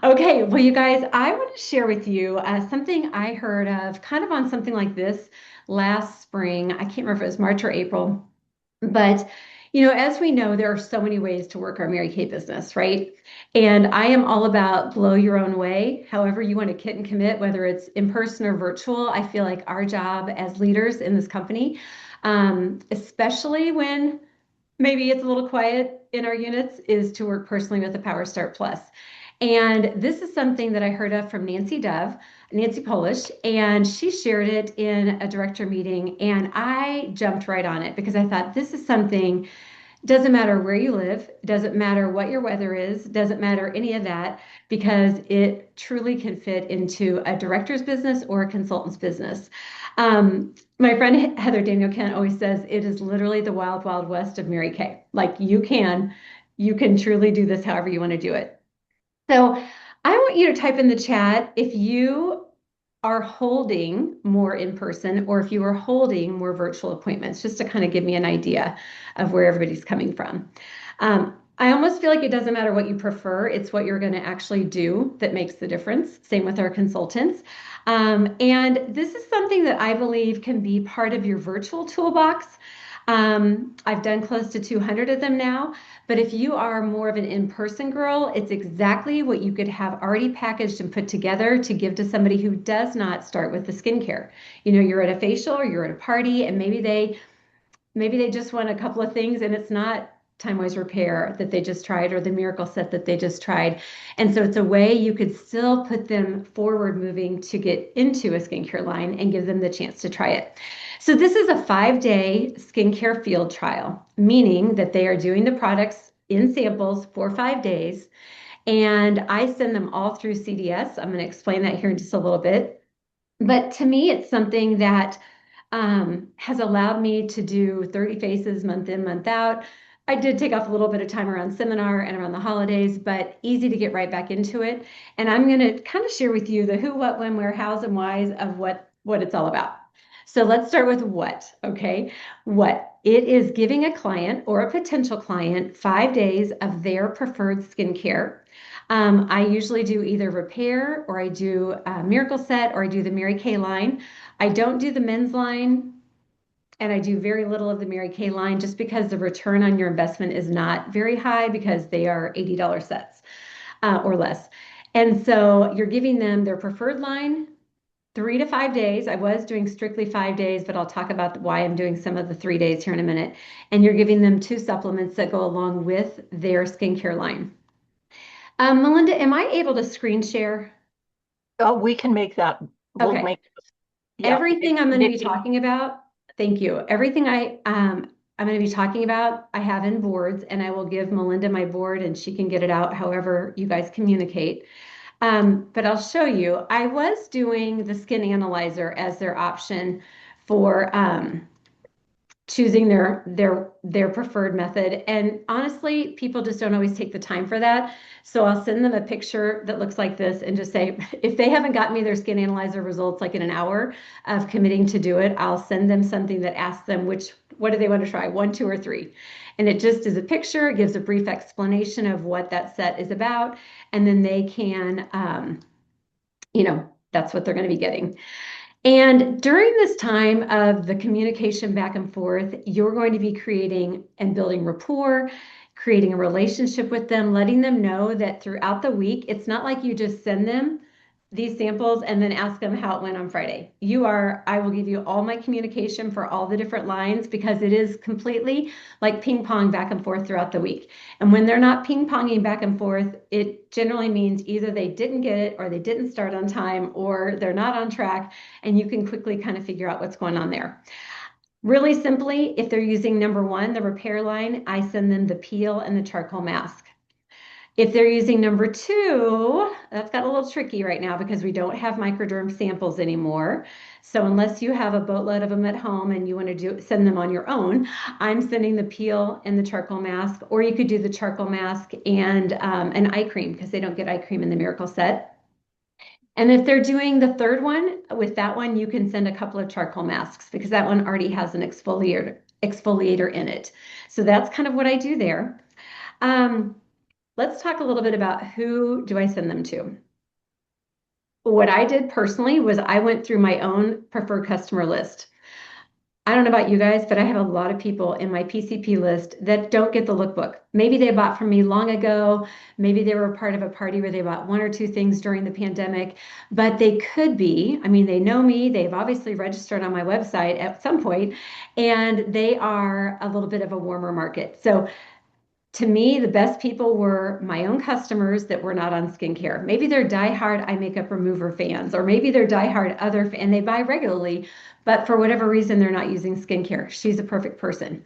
Okay, well, you guys, I want to share with you something I heard of kind of on something like this last spring. I can't remember if it was March or April, but as we know, there are so many ways to work our Mary Kay business, right? And I am all about blow your own way. However, you want to kit and commit, whether it's in person or virtual. I feel like our job as leaders in this company, especially when maybe it's a little quiet in our units, is to work personally with the Power Start Plus. And this is something that I heard of from Nancy Polish, and she shared it in a director meeting. And I jumped right on it because I thought this is something, doesn't matter where you live, doesn't matter what your weather is, doesn't matter any of that, because it truly can fit into a director's business or a consultant's business. My friend Heather Daniel Kent always says it is literally the wild, wild west of Mary Kay. Like you can truly do this however you want to do it. So I want you to type in the chat if you are holding more in person or if you are holding more virtual appointments, just to kind of give me an idea of where everybody's coming from. I almost feel like it doesn't matter what you prefer, it's what you're going to actually do that makes the difference. Same with our consultants. And this is something that I believe can be part of your virtual toolbox. I've done close to 200 of them now, but if you are more of an in-person girl, it's exactly what you could have already packaged and put together to give to somebody who does not start with the skincare. You're at a facial or you're at a party and maybe they just want a couple of things and it's not Time Wise Repair that they just tried or the Miracle Set that they just tried. And so it's a way you could still put them forward moving to get into a skincare line and give them the chance to try it. So this is a 5-day skincare field trial, meaning that they are doing the products in samples for 5 days. And I send them all through CDS. I'm going to explain that here in just a little bit. But to me, it's something that has allowed me to do 30 faces month in, month out. I did take off a little bit of time around seminar and around the holidays, but easy to get right back into it. And I'm going to kind of share with you the who, what, when, where, hows, and whys of what it's all about. So let's start with what, okay? What it is giving a client or a potential client 5 days of their preferred skincare. I usually do either repair or I do a Miracle Set or I do the Mary Kay line. I don't do the men's line and I do very little of the Mary Kay line just because the return on your investment is not very high because they are $80 sets or less. And so you're giving them their preferred line 3 to 5 days. I was doing strictly 5 days, but I'll talk about why I'm doing some of the 3 days here in a minute. And you're giving them two supplements that go along with their skincare line. Melinda, am I able to screen share? Oh, we can make that. We'll Okay. make, yeah. Everything I'm going to be Knitting. talking about, thank you. Everything I'm going to be talking about, I have in boards, and I will give Melinda my board, and she can get it out however you guys communicate. But I'll show you. I was doing the skin analyzer as their option for choosing their preferred method. And honestly, people just don't always take the time for that. So I'll send them a picture that looks like this and just say, if they haven't got me their skin analyzer results like in an hour of committing to do it, I'll send them something that asks them what do they want to try, one, two, or three. And it just is a picture, it gives a brief explanation of what that set is about, and then they can, that's what they're going to be getting. And during this time of the communication back and forth, you're going to be creating and building rapport, creating a relationship with them, letting them know that throughout the week, it's not like you just send them these samples and then ask them how it went on Friday. I will give you all my communication for all the different lines because it is completely like ping pong back and forth throughout the week. And when they're not ping ponging back and forth, it generally means either they didn't get it or they didn't start on time or they're not on track. And you can quickly kind of figure out what's going on there. Really simply, if they're using number one, the repair line, I send them the peel and the charcoal mask. If they're using number two, that's got a little tricky right now because we don't have microderm samples anymore. So unless you have a boatload of them at home and you want to send them on your own, I'm sending the peel and the charcoal mask, or you could do the charcoal mask and an eye cream because they don't get eye cream in the Miracle Set. And if they're doing the third one, with that one, you can send a couple of charcoal masks because that one already has an exfoliator in it. So that's kind of what I do there. Um, let's talk a little bit about who do I send them to. What I did personally was I went through my own preferred customer list. I don't know about you guys, but I have a lot of people in my PCP list that don't get the lookbook. Maybe they bought from me long ago. Maybe they were part of a party where they bought one or two things during the pandemic, but they could be. I mean, they know me. They've obviously registered on my website at some point, and they are a little bit of a warmer market. So to me, the best people were my own customers that were not on skincare. Maybe they're diehard eye makeup remover fans, or maybe they're diehard and they buy regularly, but for whatever reason, they're not using skincare. She's a perfect person.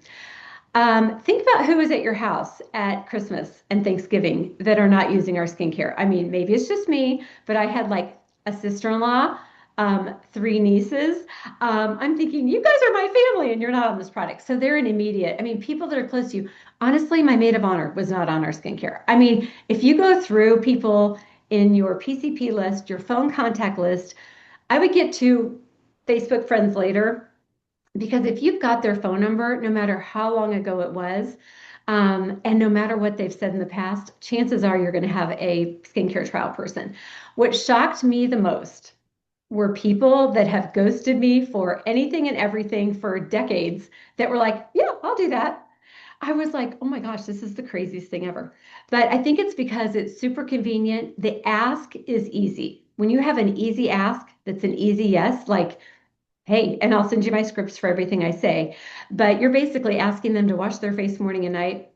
Think about who is at your house at Christmas and Thanksgiving that are not using our skincare. I mean, maybe it's just me, but I had like a sister-in-law, three nieces. I'm thinking, you guys are my family and you're not on this product. So they're an immediate. I mean, people that are close to you. Honestly, my maid of honor was not on our skincare. I mean, if you go through people in your PCP list, your phone contact list, I would get to Facebook friends later because if you've got their phone number, no matter how long ago it was, and no matter what they've said in the past, chances are you're going to have a skincare trial person. What shocked me the most were people that have ghosted me for anything and everything for decades that were like, yeah, I'll do that. I was like, oh my gosh, this is the craziest thing ever. But I think it's because it's super convenient. The ask is easy. When you have an easy ask that's an easy yes, like, hey, and I'll send you my scripts for everything I say, but you're basically asking them to wash their face morning and night,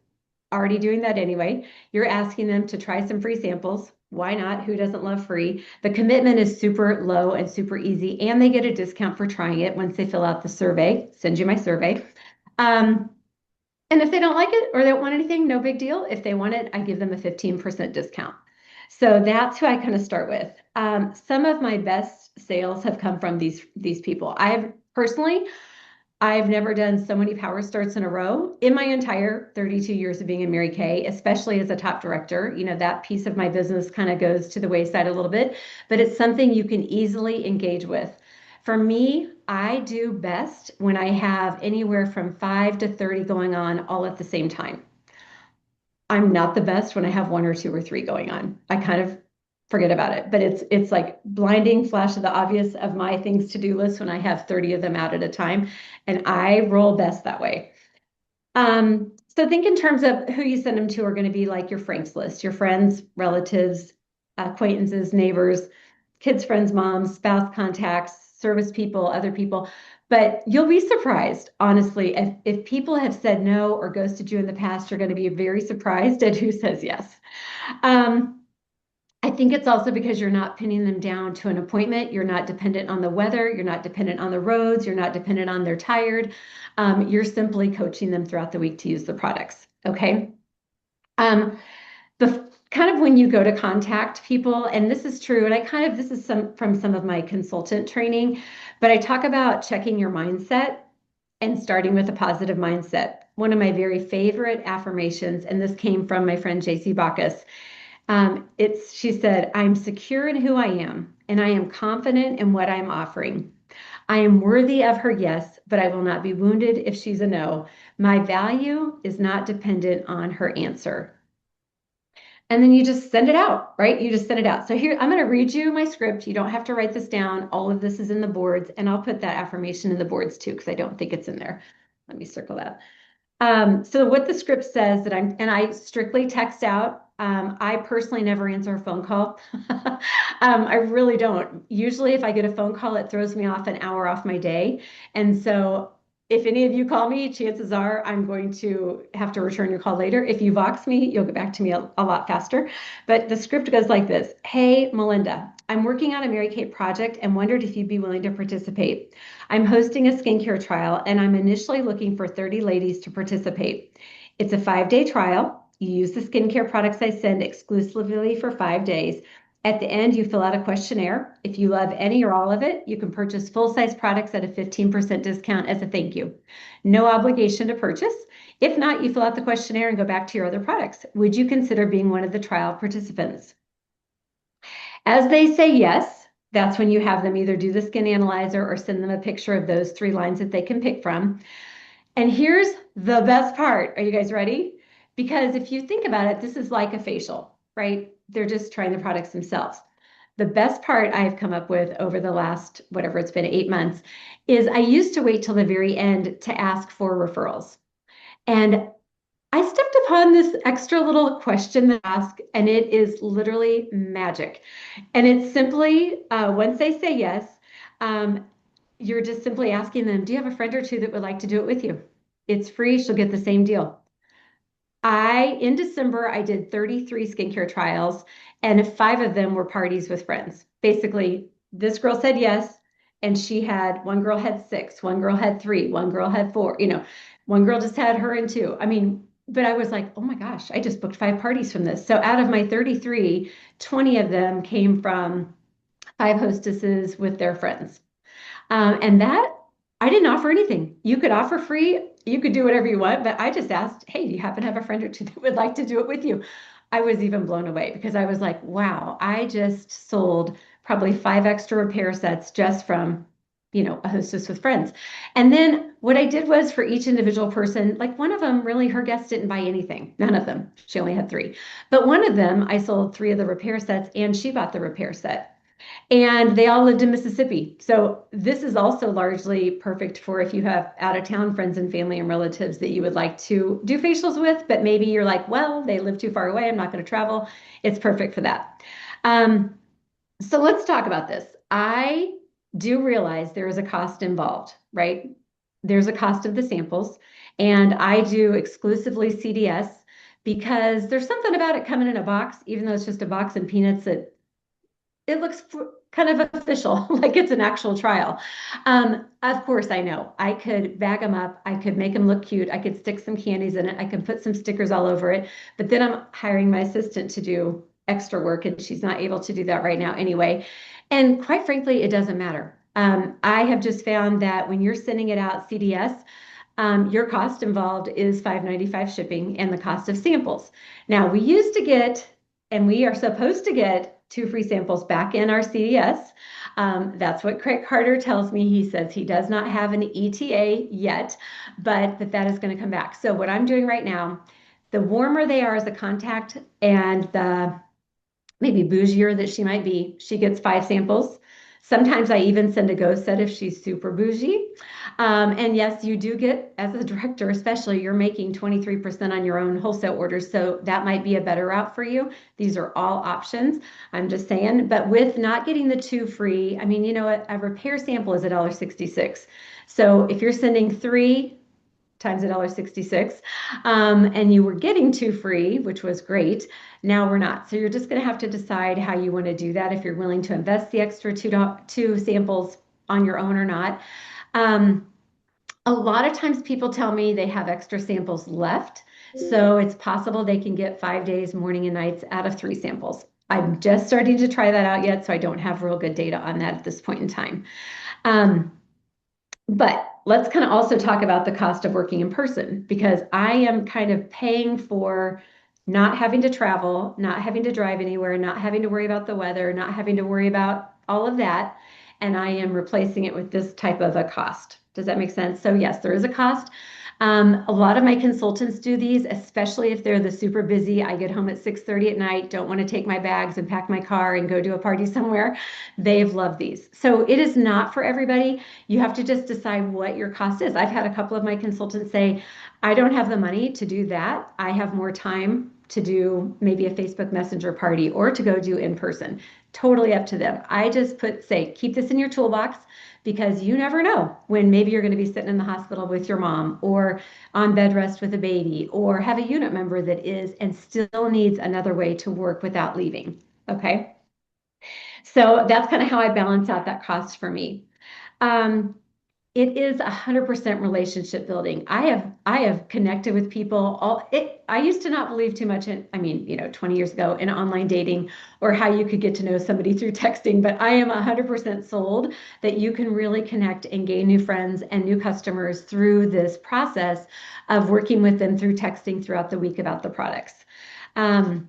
already doing that anyway. You're asking them to try some free samples. Why not? Who doesn't love free? The commitment is super low and super easy, and they get a discount for trying it once they fill out the survey. Send you my survey. Um, and if they don't like it or they don't want anything, no big deal. If they want it, I give them a 15% discount. So that's who I kind of start with. Some of my best sales have come from these people. I've never done so many power starts in a row in my entire 32 years of being in Mary Kay, especially as a top director. You know, that piece of my business kind of goes to the wayside a little bit, but it's something you can easily engage with. For me, I do best when I have anywhere from 5 to 30 going on all at the same time. I'm not the best when I have one or two or three going on. I kind of forget about it, but it's like blinding flash of the obvious of my things to do list when I have 30 of them out at a time, and I roll best that way. So think in terms of who you send them to are going to be like your Frank's list, your friends, relatives, acquaintances, neighbors, kids, friends, moms, spouse contacts, service people, other people. But you'll be surprised, honestly, if people have said no or ghosted you in the past, you're going to be very surprised at who says yes. Um, I think it's also because you're not pinning them down to an appointment. You're not dependent on the weather. You're not dependent on the roads. You're not dependent on they're tired. You're simply coaching them throughout the week to use the products. Okay. Um, the kind of when you go to contact people, and this is true, and this is some from some of my consultant training, but I talk about checking your mindset and starting with a positive mindset. One of my very favorite affirmations, and this came from my friend JC Bacchus. She said, I'm secure in who I am, and I am confident in what I'm offering. I am worthy of her yes, but I will not be wounded if she's a no. My value is not dependent on her answer. And then you just send it out, right? You just send it out. So here, I'm going to read you my script. You don't have to write this down. All of this is in the boards, and I'll put that affirmation in the boards too, because I don't think it's in there. Let me circle that. So what the script says and I strictly text out. I personally never answer a phone call. I really don't. Usually if I get a phone call, it throws me off an hour off my day. And so if any of you call me, chances are I'm going to have to return your call later. If you Vox me, you'll get back to me a lot faster. But the script goes like this. Hey, Melinda, I'm working on a Mary Kate project and wondered if you'd be willing to participate. I'm hosting a skincare trial and I'm initially looking for 30 ladies to participate. It's a 5-day trial. You use the skincare products I send exclusively for 5 days. At the end, you fill out a questionnaire. If you love any or all of it, you can purchase full-size products at a 15% discount as a thank you. No obligation to purchase. If not, you fill out the questionnaire and go back to your other products. Would you consider being one of the trial participants? As they say yes, that's when you have them either do the skin analyzer or send them a picture of those 3 lines that they can pick from. And here's the best part. Are you guys ready? Because if you think about it, this is like a facial, right? They're just trying the products themselves. The best part I've come up with over the last, whatever it's been, 8 months, is I used to wait till the very end to ask for referrals. And I stepped upon this extra little question to ask, and it is literally magic. And it's simply, once they say yes, um, you're just simply asking them, do you have a friend or two that would like to do it with you? It's free. She'll get the same deal. In December, I did 33 skincare trials, and five of them were parties with friends. Basically, this girl said yes, and one girl had six, one girl had three, one girl had four, one girl just had her and two. I mean, but I was like, oh my gosh, I just booked five parties from this. So out of my 33, 20 of them came from five hostesses with their friends. And that I didn't offer anything. You could offer free, you could do whatever you want, but I just asked, hey, do you happen to have a friend or two that would like to do it with you? I was even blown away because I was like, wow, I just sold probably five extra repair sets just from, a hostess with friends. And then what I did was for each individual person, like one of them, really, her guests didn't buy anything. None of them. She only had three. But one of them, I sold three of the repair sets and she bought the repair set and they all lived in Mississippi. So this is also largely perfect for if you have out of town friends and family and relatives that you would like to do facials with, but maybe you're like, well, they live too far away. I'm not going to travel. It's perfect for that. Um, so let's talk about this. I do realize there is a cost involved, right? There's a cost of the samples, and I do exclusively CDS because there's something about it coming in a box, even though it's just a box of peanuts that it looks kind of official, like it's an actual trial. Of course, I know I could bag them up, I could make them look cute, I could stick some candies in it, I can put some stickers all over it, but then I'm hiring my assistant to do extra work, and she's not able to do that right now anyway. And quite frankly, it doesn't matter. I have just found that when you're sending it out CDS, your cost involved is $5.95 shipping and the cost of samples. Now, we used to get, and we are supposed to get two free samples back in our CDS. That's what Craig Carter tells me. He says he does not have an ETA yet, but that is going to come back. So what I'm doing right now, the warmer they are as a contact and the maybe bougier that she might be, she gets five samples. Sometimes I even send a go set if she's super bougie. And yes, you do get, as a director, especially, you're making 23% on your own wholesale orders. So that might be a better route for you. These are all options. I'm just saying. But with not getting the two free, I mean, a repair sample is $1.66. So if you're sending three times $1.66, and you were getting two free, which was great. Now we're not. So you're just going to have to decide how you want to do that, if you're willing to invest the extra two samples on your own or not. Um, a lot of times people tell me they have extra samples left. So it's possible they can get 5 days, morning and nights out of three samples. I'm just starting to try that out yet, so I don't have real good data on that at this point in time. Um, but let's kind of also talk about the cost of working in person because I am kind of paying for not having to travel, not having to drive anywhere, not having to worry about the weather, not having to worry about all of that. And I am replacing it with this type of a cost. Does that make sense? So, yes, there is a cost. A lot of my consultants do these, especially if they're the super busy. I get home at 6:30 at night, don't want to take my bags and pack my car and go to a party somewhere. They've loved these. So it is not for everybody. You have to just decide what your cost is. I've had a couple of my consultants say, I don't have the money to do that. I have more time to do maybe a Facebook Messenger party or to go do in person. Totally up to them. I just say, keep this in your toolbox because you never know when maybe you're going to be sitting in the hospital with your mom or on bed rest with a baby or have a unit member that is and still needs another way to work without leaving. Okay. So that's kind of how I balance out that cost for me. Um, it is 100% relationship building. I have connected with people I used to not believe too much in, I mean, 20 years ago in online dating or how you could get to know somebody through texting, but I am 100% sold that you can really connect and gain new friends and new customers through this process of working with them through texting throughout the week about the products. Um,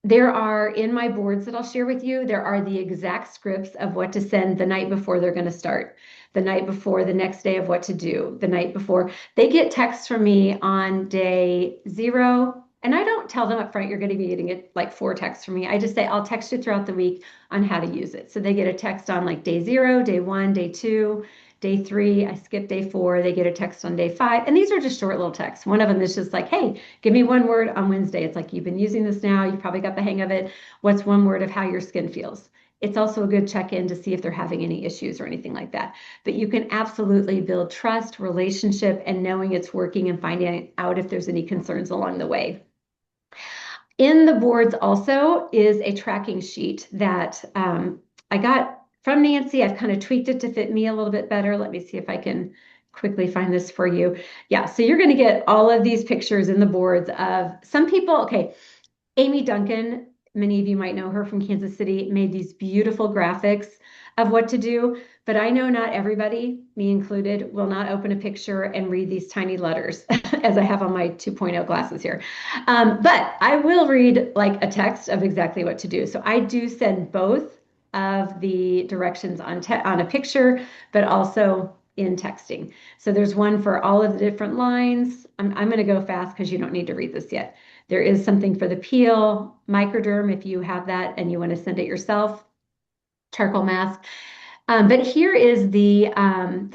There are in my boards that I'll share with you, there are the exact scripts of what to send the night before they're going to start, the night before, the next day of what to do, the night before. They get texts from me on day 0. And I don't tell them up front, you're going to be getting it like 4 texts from me. I just say, I'll text you throughout the week on how to use it. So they get a text on like day 0, day 1, day 2, day 3. I skip day 4. They get a text on day 5. And these are just short little texts. One of them is just like, hey, give me one word on Wednesday. It's like, you've been using this now. You've probably got the hang of it. What's one word of how your skin feels? It's also a good check in to see if they're having any issues or anything like that. But you can absolutely build trust, relationship, and knowing it's working and finding out if there's any concerns along the way. In the boards also is a tracking sheet that I got from Nancy. I've kind of tweaked it to fit me a little bit better. Let me see if I can quickly find this for you. Yeah, so you're going to get all of these pictures in the boards of some people. Okay, Amy Duncan, many of you might know her from Kansas City, made these beautiful graphics of what to do. But I know not everybody, me included, will not open a picture and read these tiny letters as I have on my 2.0 glasses here. But I will read like a text of exactly what to do. So I do send both of the directions on a picture, but also in texting. So there's one for all of the different lines. I'm going to go fast because you don't need to read this yet. There is something for the peel, microderm if you have that and you want to send it yourself, charcoal mask. But here is the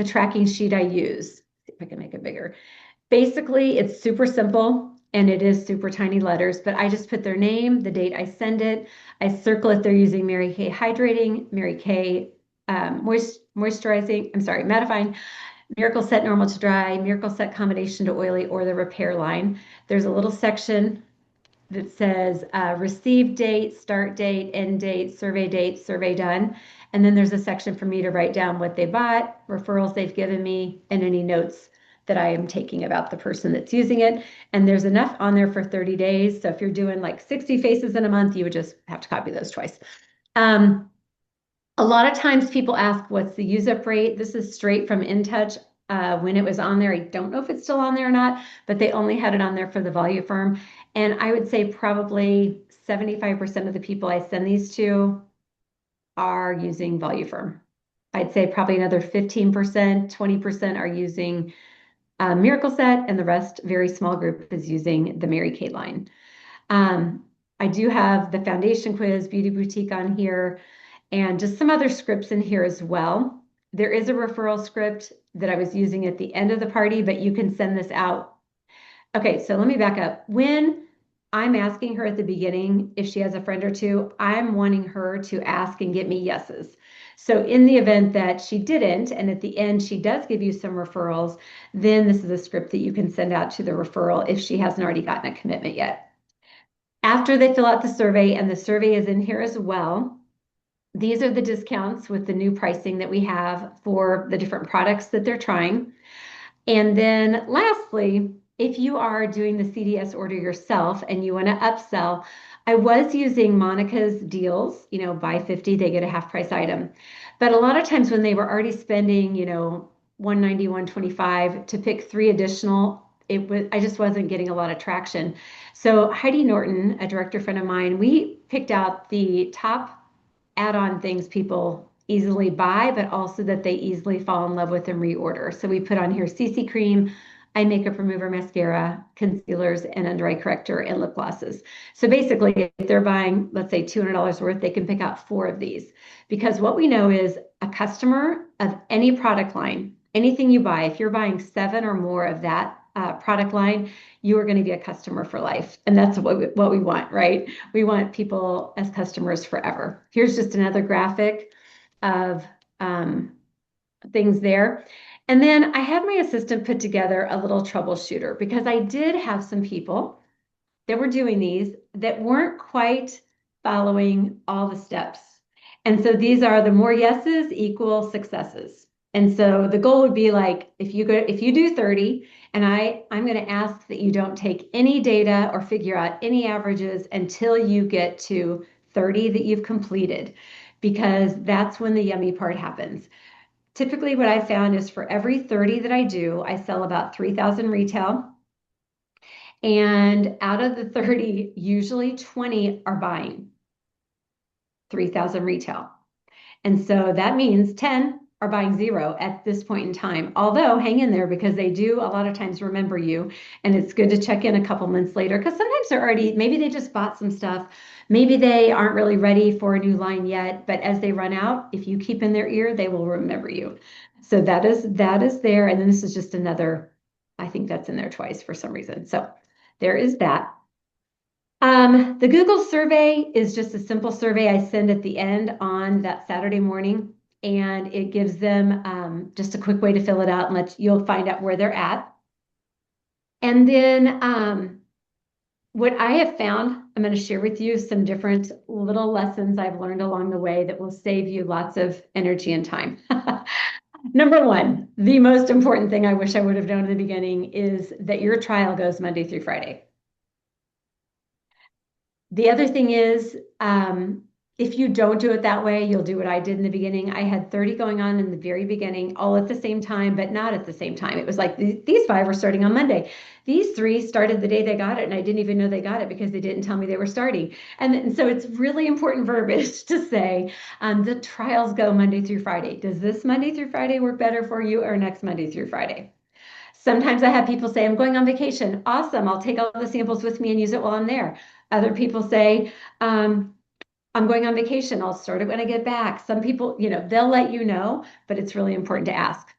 tracking sheet I use. See if I can make it bigger. Basically, it's super simple and it is super tiny letters, but I just put their name, the date I send it. I circle if they're using Mary Kay Hydrating, Mary Kay Moisturizing, I'm sorry, Mattifying, Miracle Set Normal to Dry, Miracle Set Combination to Oily, or the Repair line. There's a little section that says receive date, start date, end date, survey done. And then there's a section for me to write down what they bought, referrals they've given me, and any notes that I am taking about the person that's using it. And there's enough on there for 30 days. So if you're doing like 60 faces in a month, you would just have to copy those twice. Um, a lot of times people ask, what's the use up rate? This is straight from InTouch. When it was on there, I don't know if it's still on there or not, but they only had it on there for the Voluform. And I would say probably 75% of the people I send these to are using Voluform. I'd say probably another 15%, 20% are using Miracle Set, and the rest, very small group, is using the Mary Kay line. I do have the foundation quiz, Beauty Boutique on here, and just some other scripts in here as well. There is a referral script that I was using at the end of the party, but you can send this out. Okay, so let me back up. When I'm asking her at the beginning if she has a friend or two, I'm wanting her to ask and get me yeses. So in the event that she didn't, and at the end she does give you some referrals, then this is a script that you can send out to the referral if she hasn't already gotten a commitment yet. After they fill out the survey, and the survey is in here as well, these are the discounts with the new pricing that we have for the different products that they're trying. And then lastly, if you are doing the CDS order yourself and you want to upsell, I was using Monica's deals, buy 50, they get a half price item. But a lot of times when they were already spending, 190, 125 to pick 3 additional, I just wasn't getting a lot of traction. So Heidi Norton, a director friend of mine, we picked out the top add-on things people easily buy, but also that they easily fall in love with and reorder. So we put on here CC cream, eye makeup remover, mascara, concealers, and under eye corrector and lip glosses. So basically, if they're buying, let's say $200 worth, they can pick out 4 of these. Because what we know is a customer of any product line, anything you buy, if you're buying 7 or more of that product line, you are going to be a customer for life. And that's what we want, right? We want people as customers forever. Here's just another graphic of things there. And then I had my assistant put together a little troubleshooter because I did have some people that were doing these that weren't quite following all the steps. And so these are the more yeses equal successes. And so the goal would be like if you do 30, and I'm going to ask that you don't take any data or figure out any averages until you get to 30 that you've completed, because that's when the yummy part happens. Typically, what I found is for every 30 that I do, I sell about 3,000 retail. And out of the 30, usually 20 are buying 3,000 retail. And so that means 10 are buying zero at this point in time. Although hang in there because they do a lot of times remember you. And it's good to check in a couple months later because sometimes they're already, maybe they just bought some stuff. Maybe they aren't really ready for a new line yet. But as they run out, if you keep in their ear, they will remember you. So that is there. And then this is just another, I think that's in there twice for some reason. So there is that. The Google survey is just a simple survey I send at the end on that Saturday morning, and it gives them just a quick way to fill it out and you'll find out where they're at. And then what I have found, I'm going to share with you some different little lessons I've learned along the way that will save you lots of energy and time. Number one, the most important thing I wish I would have known in the beginning is that your trial goes Monday through Friday. The other thing is, if you don't do it that way, you'll do what I did in the beginning. I had 30 going on in the very beginning, all at the same time, but not at the same time. It was like these five are starting on Monday. These three started the day they got it, and I didn't even know they got it because they didn't tell me they were starting. And so it's really important verbiage to say the trials go Monday through Friday. Does this Monday through Friday work better for you or next Monday through Friday? Sometimes I have people say, I'm going on vacation. Awesome. I'll take all the samples with me and use it while I'm there. Other people say, I'm going on vacation. I'll start it when I get back. Some people, they'll let you know, but it's really important to ask.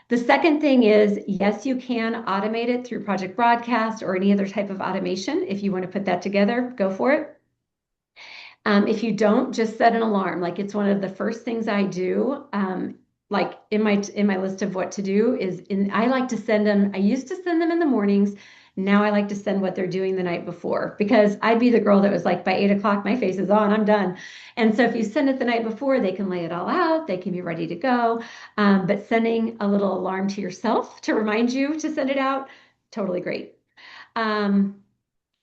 The second thing is, yes, you can automate it through Project Broadcast or any other type of automation. If you want to put that together, go for it. If you don't, just set an alarm. Like it's one of the first things I do. Like in my list of what to do I like to send them. I used to send them in the mornings. Now I like to send what they're doing the night before because I'd be the girl that was like by 8 o'clock, my face is on, I'm done. And so if you send it the night before, they can lay it all out. They can be ready to go. But sending a little alarm to yourself to remind you to send it out, totally great. Um,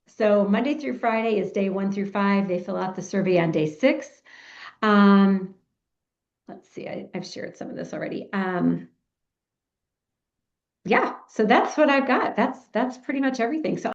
so Monday through Friday is day 1 through 5. They fill out the survey on day 6. Um, let's see, I've shared some of this already. Yeah, so that's what I've got. That's pretty much everything. So